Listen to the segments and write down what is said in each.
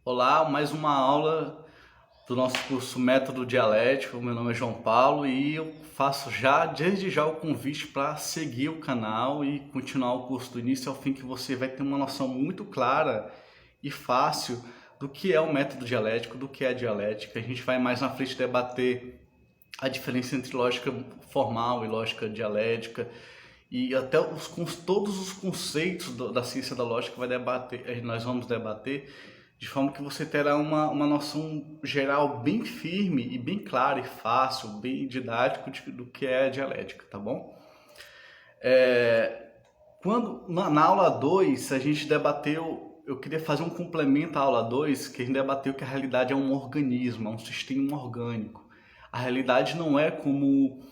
Olá, mais uma aula do nosso curso Método Dialético. Meu nome é João Paulo e eu faço desde já o convite para seguir o canal e continuar o curso do início ao fim, que você vai ter uma noção muito clara e fácil do que é o método dialético, do que é a dialética. A gente vai mais na frente debater a diferença entre lógica formal e lógica dialética e até todos os conceitos da ciência da lógica nós vamos debater de forma que você terá uma noção geral bem firme e bem clara e fácil, bem didático do que é a dialética, tá bom? Na aula 2 a gente debateu, eu queria fazer um complemento à aula 2, que a gente debateu que a realidade é um organismo, é um sistema orgânico. A realidade não é como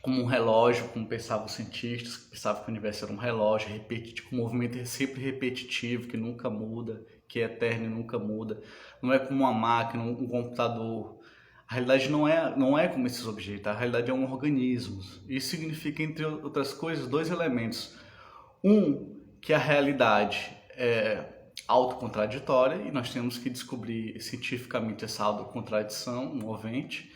um relógio, como pensavam os cientistas, que pensavam que o universo era um relógio repetitivo, com um movimento sempre repetitivo, que nunca muda, que é eterno e nunca muda. Não é como uma máquina, um computador. A realidade não é como esses objetos, a realidade é um organismo. Isso significa, entre outras coisas, dois elementos. Um, que a realidade é autocontraditória e nós temos que descobrir cientificamente essa autocontradição movente.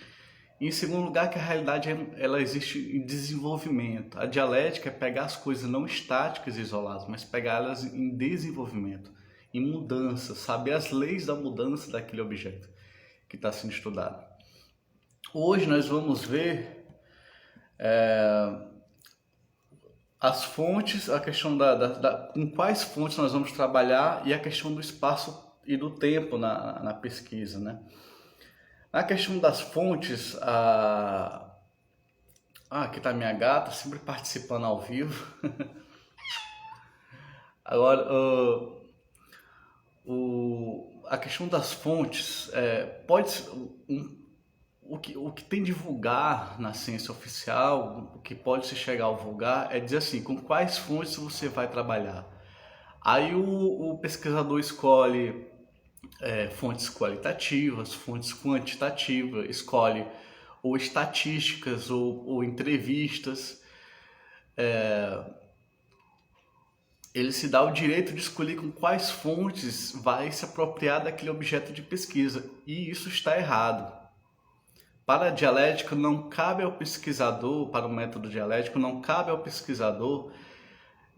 E, em segundo lugar, que a realidade ela existe em desenvolvimento. A dialética é pegar as coisas não estáticas e isoladas, mas pegá-las em desenvolvimento, em mudança, saber as leis da mudança daquele objeto que está sendo estudado. Hoje nós vamos ver as fontes, a questão com quais fontes nós vamos trabalhar e a questão do espaço e do tempo na pesquisa, né? Na questão das fontes, aqui está minha gata, sempre participando ao vivo. Agora, a questão das fontes, o que tem divulgar na ciência oficial, o que pode se chegar ao vulgar, é dizer assim, com quais fontes você vai trabalhar. Aí o pesquisador escolhe fontes qualitativas, fontes quantitativas, escolhe ou estatísticas ou entrevistas. Ele se dá o direito de escolher com quais fontes vai se apropriar daquele objeto de pesquisa, e isso está errado. Para a dialética, não cabe ao pesquisador, para o método dialético, não cabe ao pesquisador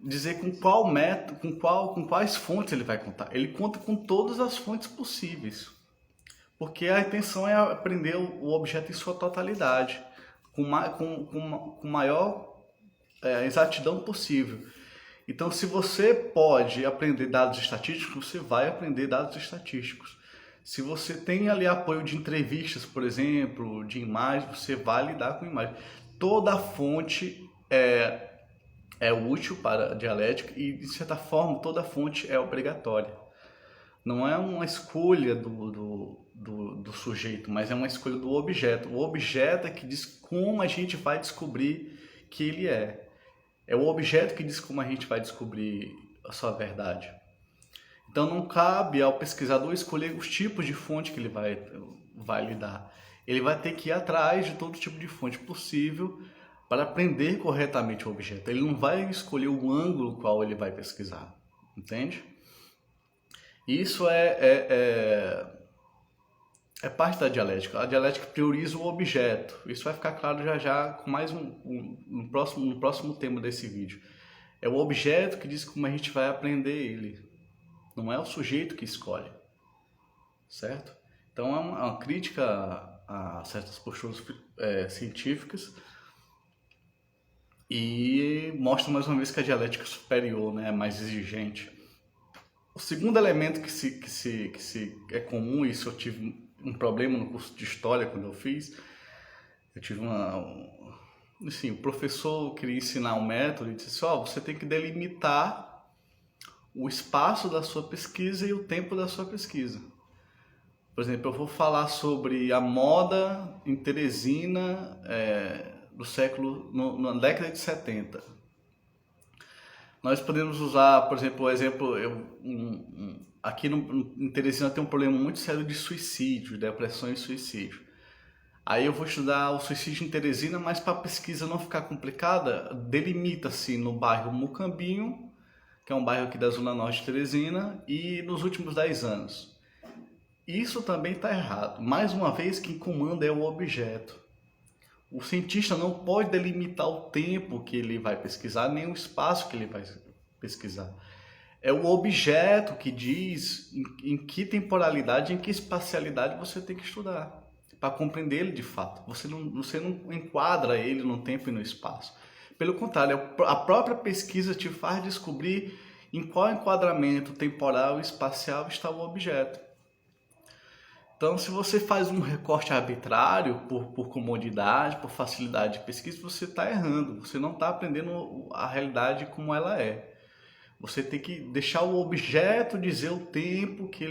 dizer com qual método, com quais fontes ele vai contar. Ele conta com todas as fontes possíveis, porque a intenção é aprender o objeto em sua totalidade, com maior exatidão possível. Então, se você pode aprender dados estatísticos, você vai aprender dados estatísticos. Se você tem ali apoio de entrevistas, por exemplo, de imagens, você vai lidar com imagens. Toda fonte é útil para a dialética e, de certa forma, toda fonte é obrigatória. Não é uma escolha do sujeito, mas é uma escolha do objeto. O objeto é que diz como a gente vai descobrir que ele é. É o objeto que diz como a gente vai descobrir a sua verdade. Então não cabe ao pesquisador escolher os tipos de fonte que ele vai lidar. Ele vai ter que ir atrás de todo tipo de fonte possível para aprender corretamente o objeto. Ele não vai escolher o ângulo qual ele vai pesquisar, entende? Isso é parte da dialética. A dialética prioriza o objeto. Isso vai ficar claro já com mais no próximo tema desse vídeo. É o objeto que diz como a gente vai aprender ele. Não é o sujeito que escolhe, certo? Então é uma crítica a certas posturas científicas e mostra mais uma vez que a dialética é superior, né, é mais exigente. O segundo elemento que é comum, e isso eu tive um problema no curso de História quando eu fiz, eu tive assim, o professor queria ensinar um método e disse assim, você tem que delimitar o espaço da sua pesquisa e o tempo da sua pesquisa. Por exemplo, eu vou falar sobre a moda em Teresina do século, na década de 70. Nós podemos usar, por exemplo, o exemplo, aqui em Teresina tem um problema muito sério de suicídio, depressão e suicídio. Aí eu vou estudar o suicídio em Teresina, mas para a pesquisa não ficar complicada, delimita-se no bairro Mucambinho, que é um bairro aqui da Zona Norte de Teresina, e nos últimos 10 anos. Isso também está errado. Mais uma vez, quem comanda é o objeto. O cientista não pode delimitar o tempo que ele vai pesquisar, nem o espaço que ele vai pesquisar. É o objeto que diz em que temporalidade, em que espacialidade você tem que estudar, para compreender ele de fato. Você não enquadra ele no tempo e no espaço. Pelo contrário, a própria pesquisa te faz descobrir em qual enquadramento temporal e espacial está o objeto. Então, se você faz um recorte arbitrário por comodidade, por facilidade de pesquisa, você está errando. Você não está aprendendo a realidade como ela é. Você tem que deixar o objeto dizer o tempo que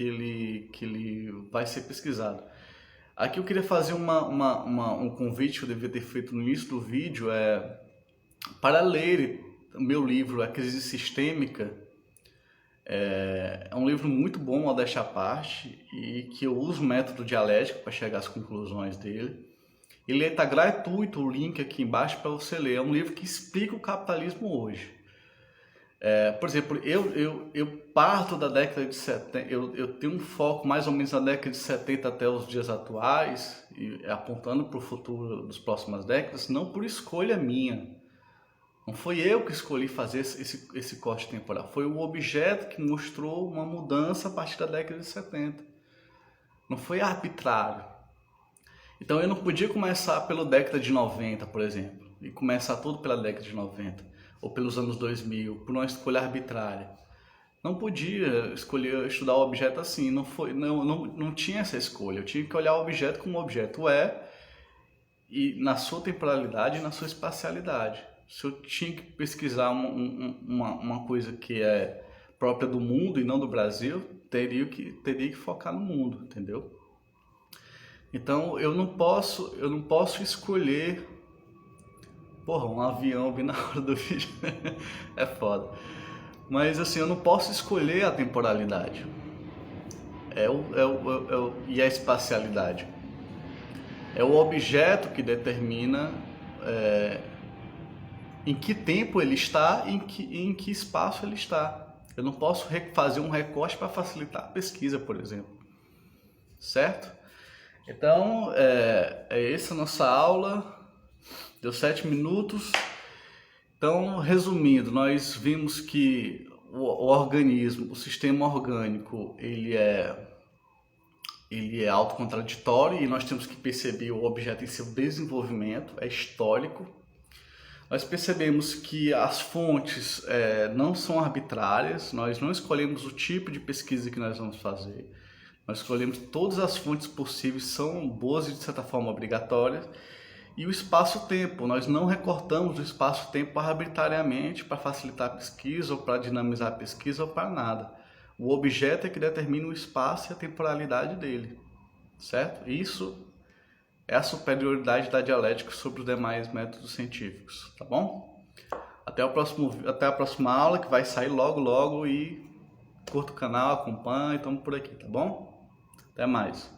ele vai ser pesquisado. Aqui eu queria fazer um convite que eu devia ter feito no início do vídeo, para ler o meu livro, A Crise Sistêmica. É um livro muito bom, modéstia à parte, e que eu uso o método dialético para chegar às conclusões dele. Ele está gratuito, o link aqui embaixo para você ler. É um livro que explica o capitalismo hoje. Por exemplo, eu parto da década de 70, eu tenho um foco mais ou menos na década de 70 até os dias atuais, e apontando para o futuro das próximas décadas, não por escolha minha. Não foi eu que escolhi fazer esse corte temporal, foi o objeto que mostrou uma mudança a partir da década de 70. Não foi arbitrário. Então eu não podia começar pela década de 90, por exemplo, e começar tudo pela década de 90, ou pelos anos 2000, por uma escolha arbitrária. Não podia escolher estudar o objeto assim, não tinha essa escolha. Eu tinha que olhar o objeto como o objeto e na sua temporalidade e na sua espacialidade. Se eu tinha que pesquisar uma coisa que é própria do mundo e não do Brasil, teria que focar no mundo, entendeu? Então eu não posso escolher. Porra, um avião bem na hora do vídeo é foda. Mas assim, eu não posso escolher a temporalidade e a espacialidade. É o objeto que determina em que tempo ele está e em que espaço ele está. Eu não posso fazer um recorte para facilitar a pesquisa, por exemplo. Certo? Então, essa a nossa aula. Deu 7 minutos. Então, resumindo, nós vimos que o organismo, o sistema orgânico, ele é autocontraditório e nós temos que perceber o objeto em seu desenvolvimento, é histórico. Nós percebemos que as fontes não são arbitrárias, nós não escolhemos o tipo de pesquisa que nós vamos fazer. Nós escolhemos todas as fontes possíveis, são boas e de certa forma obrigatórias. E o espaço-tempo, nós não recortamos o espaço-tempo arbitrariamente para facilitar a pesquisa ou para dinamizar a pesquisa ou para nada. O objeto é que determina o espaço e a temporalidade dele, certo? Isso é a superioridade da dialética sobre os demais métodos científicos, tá bom? Até a próxima aula, que vai sair logo e curta o canal, acompanha, estamos por aqui, tá bom? Até mais.